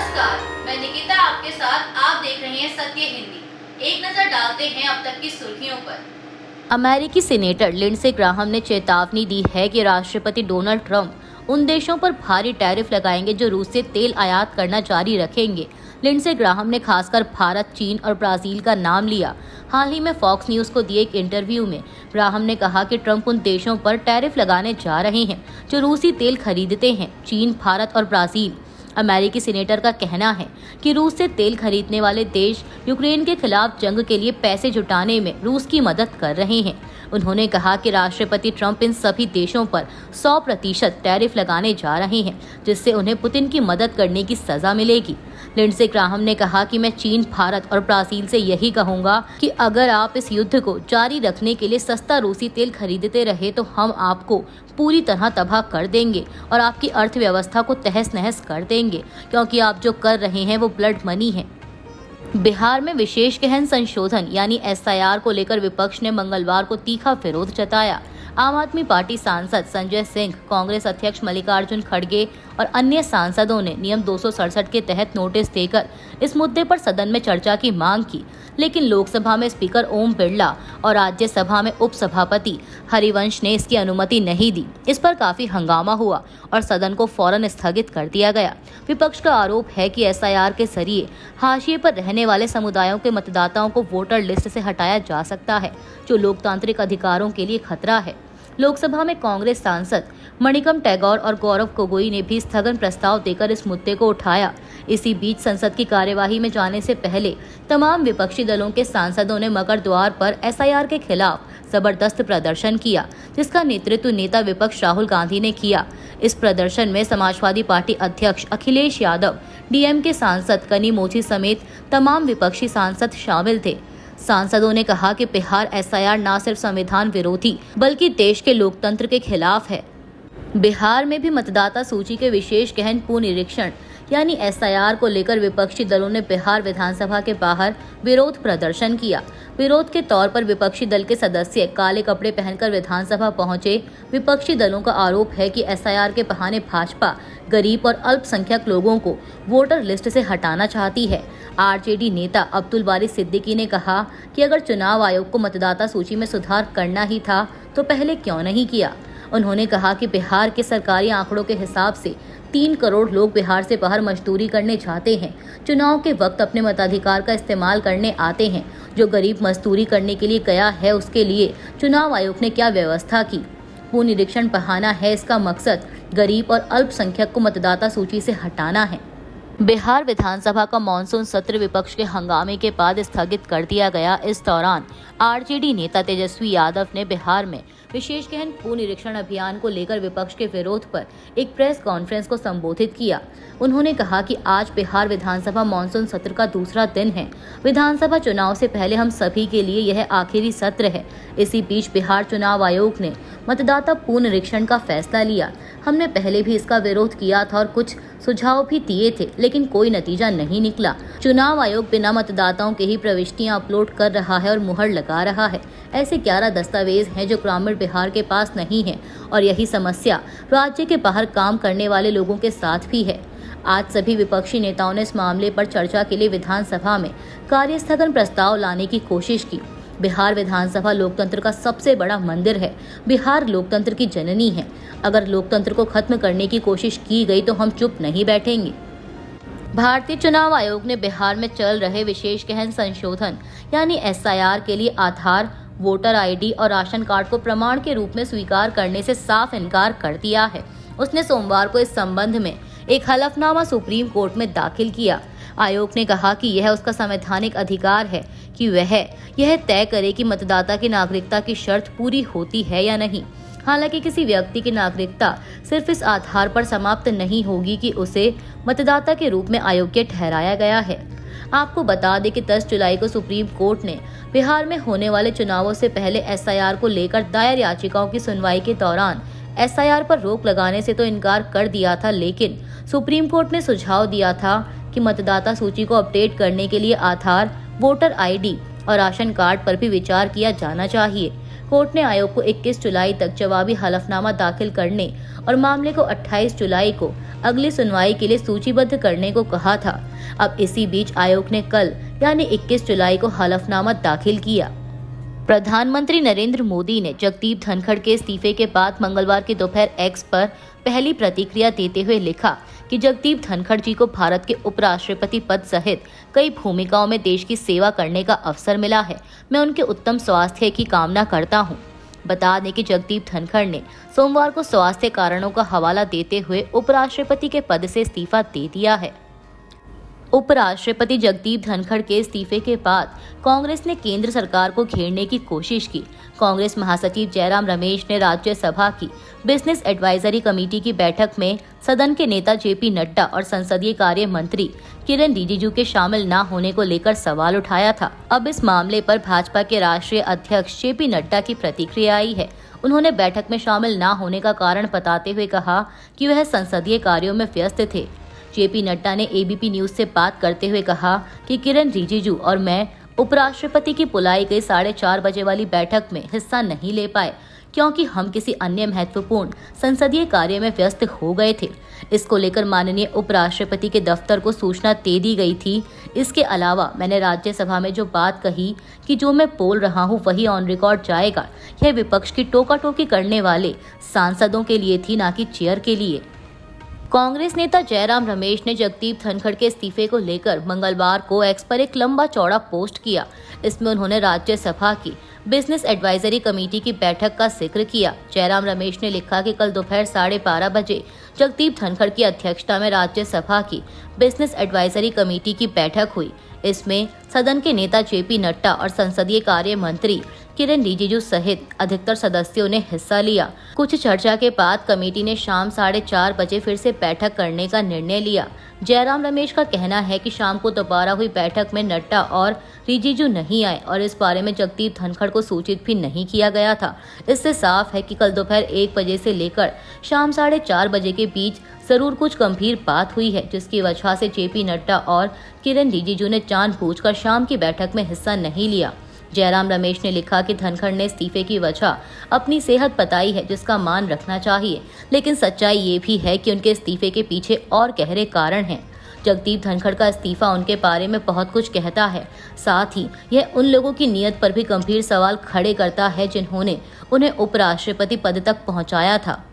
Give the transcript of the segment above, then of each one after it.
नमस्कार, मैं निकिता आपके साथ। आप देख रहे हैं सत्य हिंदी। एक नजर डालते हैं अब तक की सुर्खियों पर। अमेरिकी सीनेटर लिंडसे ग्राहम ने चेतावनी दी है कि राष्ट्रपति डोनाल्ड ट्रंप उन देशों पर भारी टैरिफ लगाएंगे जो रूस से तेल आयात करना जारी रखेंगे। लिंडसे ग्राहम ने खासकर भारत, चीन और ब्राजील का नाम लिया। हाल ही में फॉक्स न्यूज को दिए एक इंटरव्यू में ग्राहम ने कहा कि ट्रंप उन देशों पर टैरिफ लगाने जा रहे हैं जो रूसी तेल खरीदते हैं, चीन, भारत और ब्राजील। अमेरिकी सीनेटर का कहना है कि रूस से तेल खरीदने वाले देश यूक्रेन के खिलाफ जंग के लिए पैसे जुटाने में रूस की मदद कर रहे हैं। उन्होंने कहा कि राष्ट्रपति ट्रंप इन सभी देशों पर 100% टैरिफ लगाने जा रहे हैं, जिससे उन्हें पुतिन की मदद करने की सजा मिलेगी। लिंडसे ग्राहम ने कहा कि मैं चीन, भारत और ब्राजील से यही कहूंगा कि अगर आप इस युद्ध को जारी रखने के लिए सस्ता रूसी तेल खरीदते रहे तो हम आपको पूरी तरह तबाह कर देंगे और आपकी अर्थव्यवस्था को तहस नहस कर देंगे, क्योंकि आप जो कर रहे हैं वो ब्लड मनी है। बिहार में विशेष गहन संशोधन यानी SIR को लेकर विपक्ष ने मंगलवार को तीखा विरोध जताया। आम आदमी पार्टी सांसद संजय सिंह, कांग्रेस अध्यक्ष मल्लिकार्जुन खड़गे और अन्य सांसदों ने नियम 267 के तहत नोटिस देकर इस मुद्दे पर सदन में चर्चा की मांग की, लेकिन लोकसभा में स्पीकर ओम बिरला और राज्यसभा में उपसभापति हरिवंश ने इसकी अनुमति नहीं दी। इस पर काफी हंगामा हुआ और सदन को फौरन स्थगित कर दिया गया। विपक्ष का आरोप है कि SIR के जरिए हाशिए पर रहने वाले समुदायों के मतदाताओं को वोटर लिस्ट से हटाया जा सकता है, जो लोकतांत्रिक अधिकारों के लिए खतरा है। लोकसभा में कांग्रेस सांसद मणिकम टैगोर और गौरव गोगोई ने भी स्थगन प्रस्ताव देकर इस मुद्दे को उठाया। इसी बीच संसद की कार्यवाही में जाने से पहले तमाम विपक्षी दलों के सांसदों ने मकर द्वार पर SIR के खिलाफ जबरदस्त प्रदर्शन किया, जिसका नेतृत्व नेता विपक्ष राहुल गांधी ने किया। इस प्रदर्शन में समाजवादी पार्टी अध्यक्ष अखिलेश यादव, DMK सांसद कनी मोची समेत तमाम विपक्षी सांसद शामिल थे। सांसदों ने कहा कि बिहार SIR न सिर्फ संविधान विरोधी बल्कि देश के लोकतंत्र के खिलाफ है। बिहार में भी मतदाता सूची के विशेष गहन पुनरीक्षण यानी SIR को लेकर विपक्षी दलों ने बिहार विधानसभा के बाहर विरोध प्रदर्शन किया। विरोध के तौर पर विपक्षी दल के सदस्य काले कपड़े पहनकर विधानसभा पहुंचे। विपक्षी दलों का आरोप है कि SIR के बहाने भाजपा गरीब और अल्पसंख्यक लोगों को वोटर लिस्ट से हटाना चाहती है। RJD नेता अब्दुल बारी सिद्दीकी ने कहा कि अगर चुनाव आयोग को मतदाता सूची में सुधार करना ही था तो पहले क्यों नहीं किया। उन्होंने कहा कि बिहार के सरकारी आंकड़ों के हिसाब से 3 करोड़ लोग बिहार से बाहर मजदूरी करने जाते हैं। चुनाव के वक्त अपने मताधिकार का इस्तेमाल करने आते हैं। जो गरीब मजदूरी करने के लिए गया है उसके लिए चुनाव आयोग ने क्या व्यवस्था की। पुनरीक्षण बहाना है, इसका मकसद गरीब और अल्पसंख्यक को मतदाता सूची से हटाना है। बिहार विधानसभा का मानसून सत्र विपक्ष के हंगामे के बाद स्थगित कर दिया गया। इस दौरान RJD नेता तेजस्वी यादव ने बिहार में विशेष गहन पुनरीक्षण अभियान को लेकर विपक्ष के विरोध पर एक प्रेस कॉन्फ्रेंस को संबोधित किया। उन्होंने कहा कि आज बिहार विधानसभा मानसून सत्र का दूसरा दिन है। विधानसभा चुनाव से पहले हम सभी के लिए यह आखिरी सत्र है। इसी बीच बिहार चुनाव आयोग ने मतदाता पुनरीक्षण का फैसला लिया। हमने पहले भी इसका विरोध किया था और कुछ सुझाव भी दिए थे, लेकिन कोई नतीजा नहीं निकला। चुनाव आयोग बिना मतदाताओं के ही प्रविष्टियां अपलोड कर रहा है और मुहर लगा रहा है। ऐसे 11 दस्तावेज हैं जो ग्रामीण बिहार के पास नहीं है और यही समस्या राज्य के बाहर काम करने वाले लोगों के साथ भी है। आज सभी विपक्षी नेताओं ने इस मामले पर चर्चा के लिए विधानसभा में कार्यस्थगन प्रस्ताव लाने की कोशिश की। बिहार विधानसभा लोकतंत्र का सबसे बड़ा मंदिर है। बिहार लोकतंत्र की जननी है। अगर लोकतंत्र को खत्म करने की कोशिश की गई तो हम चुप नहीं बैठेंगे। भारतीय चुनाव आयोग ने बिहार में चल रहे विशेष गहन संशोधन यानी SIR के लिए आधार, वोटर ID और राशन कार्ड को प्रमाण के रूप में स्वीकार करने से साफ इनकार कर दिया है। उसने सोमवार को इस संबंध में एक हलफनामा सुप्रीम कोर्ट में दाखिल किया। आयोग ने कहा कि यह उसका संवैधानिक अधिकार है कि वह यह तय करे कि मतदाता की नागरिकता की शर्त पूरी होती है या नहीं। हालांकि किसी व्यक्ति की नागरिकता सिर्फ इस आधार पर समाप्त नहीं होगी कि उसे मतदाता के रूप में अयोग्य ठहराया गया है। आपको बता दें कि 10 जुलाई को सुप्रीम कोर्ट ने बिहार में होने वाले चुनावों से पहले SIR को लेकर दायर याचिकाओं की सुनवाई के दौरान SIR पर रोक लगाने से तो इनकार कर दिया था, लेकिन सुप्रीम कोर्ट ने सुझाव दिया था कि मतदाता सूची को अपडेट करने के लिए आधार, वोटर ID और राशन कार्ड पर भी विचार किया जाना चाहिए। कोर्ट ने आयोग को 21 जुलाई तक जवाबी हलफनामा दाखिल करने और मामले को 28 जुलाई को अगली सुनवाई के लिए सूचीबद्ध करने को कहा था। अब इसी बीच आयोग ने कल यानी 21 जुलाई को हलफनामा दाखिल किया। प्रधानमंत्री नरेंद्र मोदी ने जगदीप धनखड़ के इस्तीफे के बाद मंगलवार की दोपहर एक्स पर पहली प्रतिक्रिया देते हुए लिखा कि जगदीप धनखड़ जी को भारत के उपराष्ट्रपति पद सहित कई भूमिकाओं में देश की सेवा करने का अवसर मिला है। मैं उनके उत्तम स्वास्थ्य की कामना करता हूं। बता दें कि जगदीप धनखड़ ने सोमवार को स्वास्थ्य कारणों का हवाला देते हुए उपराष्ट्रपति के पद से इस्तीफा दे दिया है। उपराष्ट्रपति जगदीप धनखड़ के इस्तीफे के बाद कांग्रेस ने केंद्र सरकार को घेरने की कोशिश की। कांग्रेस महासचिव जयराम रमेश ने राज्यसभा की बिजनेस एडवाइजरी कमेटी की बैठक में सदन के नेता जेपी नड्डा और संसदीय कार्य मंत्री किरण रिजिजू के शामिल न होने को लेकर सवाल उठाया था। अब इस मामले पर भाजपा के राष्ट्रीय अध्यक्ष जेपी नड्डा की प्रतिक्रिया आई है। उन्होंने बैठक में शामिल न होने का कारण बताते हुए कहा कि वह संसदीय कार्यों में व्यस्त थे। जेपी नड्डा ने एबीपी न्यूज से बात करते हुए कहा कि किरण रिजिजू और मैं उपराष्ट्रपति की बुलाई गई 4:30 बजे वाली बैठक में हिस्सा नहीं ले पाए क्योंकि हम किसी अन्य महत्वपूर्ण संसदीय कार्य में व्यस्त हो गए थे। इसको लेकर माननीय उपराष्ट्रपति के दफ्तर को सूचना दे दी गई थी। इसके अलावा मैंने राज्यसभा में जो बात कही कि जो मैं बोल रहा हूं वही ऑन रिकॉर्ड जाएगा, यह विपक्ष की टोका-टोकी करने वाले सांसदों के लिए थी, ना कि चेयर के लिए। कांग्रेस नेता जयराम रमेश ने जगदीप धनखड़ के इस्तीफे को लेकर मंगलवार को एक्स पर एक लंबा चौड़ा पोस्ट किया। इसमें उन्होंने राज्यसभा की बिजनेस एडवाइजरी कमेटी की बैठक का जिक्र किया। जयराम रमेश ने लिखा कि कल दोपहर 12:30 बजे जगदीप धनखड़ की अध्यक्षता में राज्यसभा की बिजनेस एडवाइजरी कमेटी की बैठक हुई। इसमें सदन के नेता जेपी नड्डा और संसदीय कार्य मंत्री किरण रिजिजू सहित अधिकतर सदस्यों ने हिस्सा लिया। कुछ चर्चा के बाद कमेटी ने शाम 4:30 बजे फिर से बैठक करने का निर्णय लिया। जयराम रमेश का कहना है कि शाम को दोबारा हुई बैठक में नड्डा और रिजिजू नहीं आए और इस बारे में जगदीप धनखड़ को सूचित भी नहीं किया गया था। इससे साफ है कि कल दोपहर 1 बजे से लेकर शाम 4:30 बजे के बीच जरूर कुछ गंभीर बात हुई है, जिसकी वजह से जेपी नड्डा और किरण रिजिजू ने जानबूझकर शाम की बैठक में हिस्सा नहीं लिया। जयराम रमेश ने लिखा कि धनखड़ ने इस्तीफे की वजह अपनी सेहत बताई है, जिसका मान रखना चाहिए, लेकिन सच्चाई ये भी है कि उनके इस्तीफे के पीछे और गहरे कारण हैं। जगदीप धनखड़ का इस्तीफा उनके बारे में बहुत कुछ कहता है। साथ ही यह उन लोगों की नीयत पर भी गंभीर सवाल खड़े करता है जिन्होंने उन्हें उपराष्ट्रपति पद तक पहुंचाया था।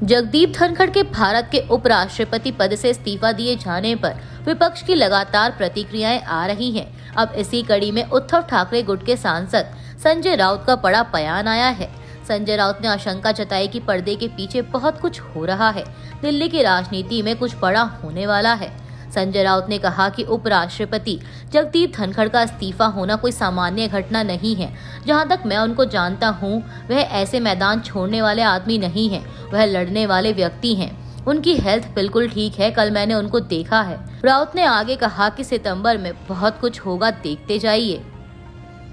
जगदीप धनखड़ के भारत के उपराष्ट्रपति पद से इस्तीफा दिए जाने पर विपक्ष की लगातार प्रतिक्रियाएं आ रही हैं। अब इसी कड़ी में उद्धव ठाकरे गुट के सांसद संजय राउत का बड़ा बयान आया है। संजय राउत ने आशंका जताई कि पर्दे के पीछे बहुत कुछ हो रहा है, दिल्ली की राजनीति में कुछ बड़ा होने वाला है। संजय राउत ने कहा कि उपराष्ट्रपति जगदीप धनखड़ का इस्तीफा होना कोई सामान्य घटना नहीं है। जहां तक मैं उनको जानता हूं, वह ऐसे मैदान छोड़ने वाले आदमी नहीं है, वह लड़ने वाले व्यक्ति हैं। उनकी हेल्थ बिल्कुल ठीक है, कल मैंने उनको देखा है। राउत ने आगे कहा कि सितंबर में बहुत कुछ होगा, देखते जाइए।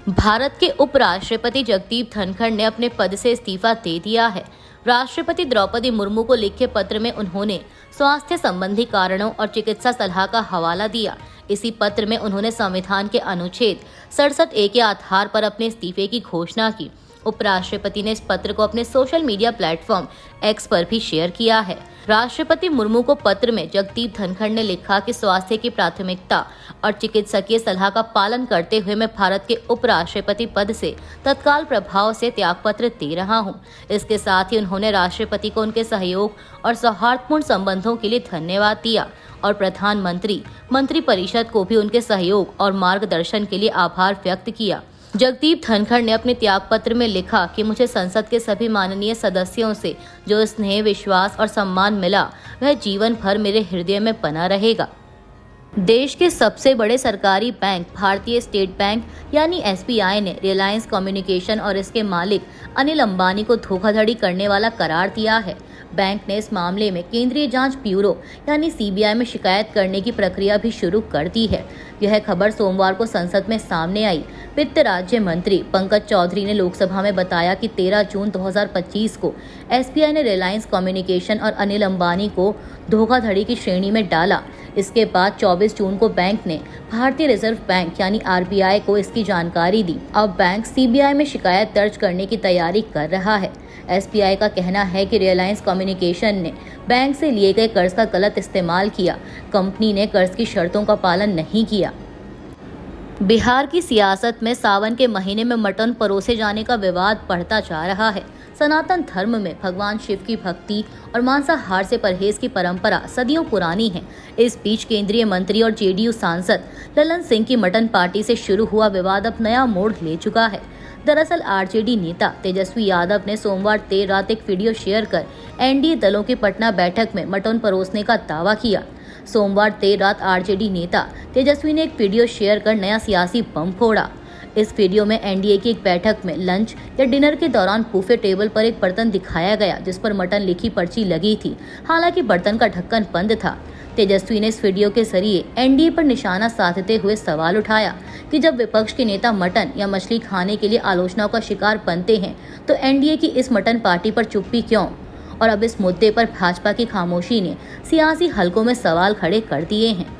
भारत के उपराष्ट्रपति जगदीप धनखड़ ने अपने पद से इस्तीफा दे दिया है। राष्ट्रपति द्रौपदी मुर्मू को लिखे पत्र में उन्होंने स्वास्थ्य संबंधी कारणों और चिकित्सा सलाह का हवाला दिया। इसी पत्र में उन्होंने संविधान के अनुच्छेद 67A के आधार पर अपने इस्तीफे की घोषणा की। उपराष्ट्रपति ने इस पत्र को अपने सोशल मीडिया प्लेटफॉर्म एक्स पर भी शेयर किया है। राष्ट्रपति मुर्मू को पत्र में जगदीप धनखड़ ने लिखा कि स्वास्थ्य की प्राथमिकता और चिकित्सकीय सलाह का पालन करते हुए मैं भारत के उपराष्ट्रपति पद से तत्काल प्रभाव से त्यागपत्र दे रहा हूं। इसके साथ ही उन्होंने राष्ट्रपति को उनके सहयोग और सौहार्दपूर्ण संबंधों के लिए धन्यवाद दिया और प्रधानमंत्री मंत्रिपरिषद को भी उनके सहयोग और मार्गदर्शन के लिए आभार व्यक्त किया। जगदीप धनखड़ ने अपने त्यागपत्र में लिखा कि मुझे संसद के सभी माननीय सदस्यों से जो स्नेह, विश्वास और सम्मान मिला वह जीवन भर मेरे हृदय में बना रहेगा। देश के सबसे बड़े सरकारी बैंक भारतीय स्टेट बैंक यानी SBI ने रिलायंस कम्युनिकेशन और इसके मालिक अनिल अंबानी को धोखाधड़ी करने वाला करार दिया है। बैंक ने इस मामले में केंद्रीय जांच ब्यूरो यानी CBI में शिकायत करने की प्रक्रिया भी शुरू कर दी है। यह खबर सोमवार को संसद में सामने आई। वित्त राज्य मंत्री पंकज चौधरी ने लोकसभा में बताया कि 13 जून 2025 को SBI ने रिलायंस कम्युनिकेशन और अनिल अंबानी को धोखाधड़ी की श्रेणी में डाला। इसके बाद 24 जून को बैंक ने भारतीय रिजर्व बैंक यानी आरबीआई को इसकी जानकारी दी। अब बैंक सीबीआई में शिकायत दर्ज करने की तैयारी कर रहा है। एसबीआई का कहना है कि रिलायंस कम्युनिकेशन ने बैंक से लिए गए कर्ज का गलत इस्तेमाल किया। कंपनी ने कर्ज की शर्तों का पालन नहीं किया। बिहार की सियासत में सावन के महीने में मटन परोसे जाने का विवाद बढ़ता जा रहा है। सनातन धर्म में भगवान शिव की भक्ति और मांसाहार से परहेज की परंपरा सदियों पुरानी है। इस बीच केंद्रीय मंत्री और जेडीयू सांसद ललन सिंह की मटन पार्टी से शुरू हुआ विवाद अब नया मोड़ ले चुका है। दरअसल आरजेडी नेता तेजस्वी यादव ने सोमवार देर रात एक वीडियो शेयर कर एनडीए दलों की पटना बैठक में मटन परोसने का दावा किया। सोमवार देर रात आरजेडी नेता तेजस्वी ने एक वीडियो शेयर कर नया सियासी बम फोड़ा। इस वीडियो में एनडीए की एक बैठक में लंच या डिनर के दौरान बूफे टेबल पर एक बर्तन दिखाया गया जिस पर मटन लिखी पर्ची लगी थी। हालांकि बर्तन का ढक्कन बंद था। तेजस्वी ने इस वीडियो के जरिए एनडीए पर निशाना साधते हुए सवाल उठाया कि जब विपक्ष के नेता मटन या मछली खाने के लिए आलोचनाओं का शिकार बनते हैं तो एनडीए की इस मटन पार्टी पर चुप्पी क्यों? और अब इस मुद्दे पर भाजपा की खामोशी ने सियासी हलकों में सवाल खड़े कर दिए हैं।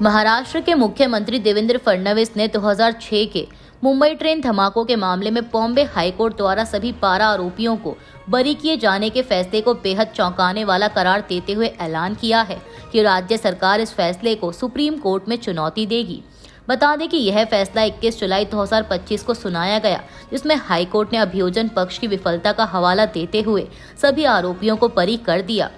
महाराष्ट्र के मुख्यमंत्री देवेंद्र फडणवीस ने 2006 के मुंबई ट्रेन धमाकों के मामले में बॉम्बे हाईकोर्ट द्वारा सभी 12 आरोपियों को बरी किए जाने के फैसले को बेहद चौंकाने वाला करार देते हुए ऐलान किया है कि राज्य सरकार इस फैसले को सुप्रीम कोर्ट में चुनौती देगी। बता दें कि यह फैसला 21 जुलाई 2025 को सुनाया गया, जिसमें हाईकोर्ट ने अभियोजन पक्ष की विफलता का हवाला देते हुए सभी आरोपियों को बरी कर दिया।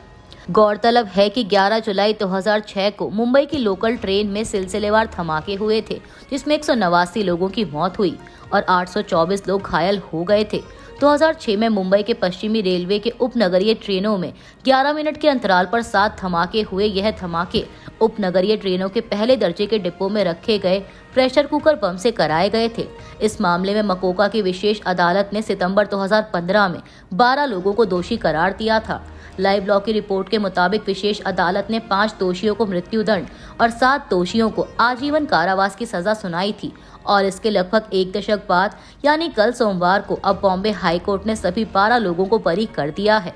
गौरतलब है कि 11 जुलाई 2006 को मुंबई की लोकल ट्रेन में सिलसिलेवार धमाके हुए थे, जिसमें 189 लोगों की मौत हुई और 824 लोग घायल हो गए थे। 2006 में मुंबई के पश्चिमी रेलवे के उपनगरीय ट्रेनों में 11 मिनट के अंतराल पर 7 धमाके हुए। यह धमाके उपनगरीय ट्रेनों के पहले दर्जे के डिब्बों में रखे गए प्रेशर कुकर बम से कराए गए थे। इस मामले में मकोका की विशेष अदालत ने सितंबर 2015 में 12 लोगों को दोषी करार दिया था। लाइव लॉ की रिपोर्ट के मुताबिक विशेष अदालत ने 5 दोषियों को मृत्युदंड और 7 दोषियों को आजीवन कारावास की सजा सुनाई थी और इसके लगभग 1 दशक बाद यानी कल सोमवार को अब बॉम्बे हाईकोर्ट ने सभी 12 लोगों को बरी कर दिया है।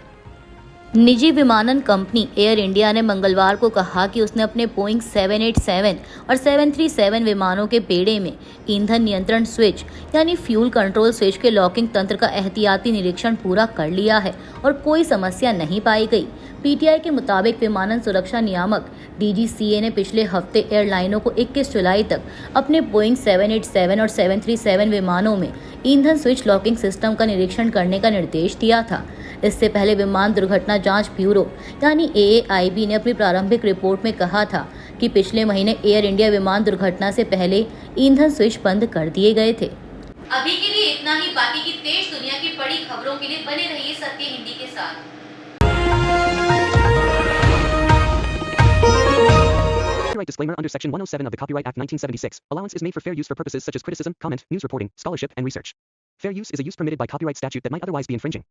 निजी विमानन कंपनी एयर इंडिया ने मंगलवार को कहा कि उसने अपने बोइंग 787 और 737 विमानों के बेड़े में ईंधन नियंत्रण स्विच यानी फ्यूल कंट्रोल स्विच के लॉकिंग तंत्र का एहतियाती निरीक्षण पूरा कर लिया है और कोई समस्या नहीं पाई गई। पीटीआई के मुताबिक विमानन सुरक्षा नियामक डीजीसीए ने पिछले हफ्ते एयरलाइनों को 21 जुलाई तक अपने बोइंग 787 और 737 विमानों में ईंधन स्विच लॉकिंग सिस्टम का निरीक्षण करने का निर्देश दिया था। इससे पहले विमान दुर्घटना जांच ब्यूरो यानी एएआईबी ने अपनी प्रारंभिक रिपोर्ट में कहा था कि पिछले महीने एयर इंडिया विमान दुर्घटना से पहले ईंधन स्विच बंद कर दिए गए थे। अभी के लिए इतना ही। बाकी की देश दुनिया की बड़ी खबरों के लिए बने रहिए सत्य हिंदी के साथ। Copyright disclaimer under Section 107 of the Copyright Act 1976. Allowance is made for fair use for purposes such as criticism, comment, news reporting, scholarship, and research. Fair use is a use permitted by copyright statute that might otherwise be infringing.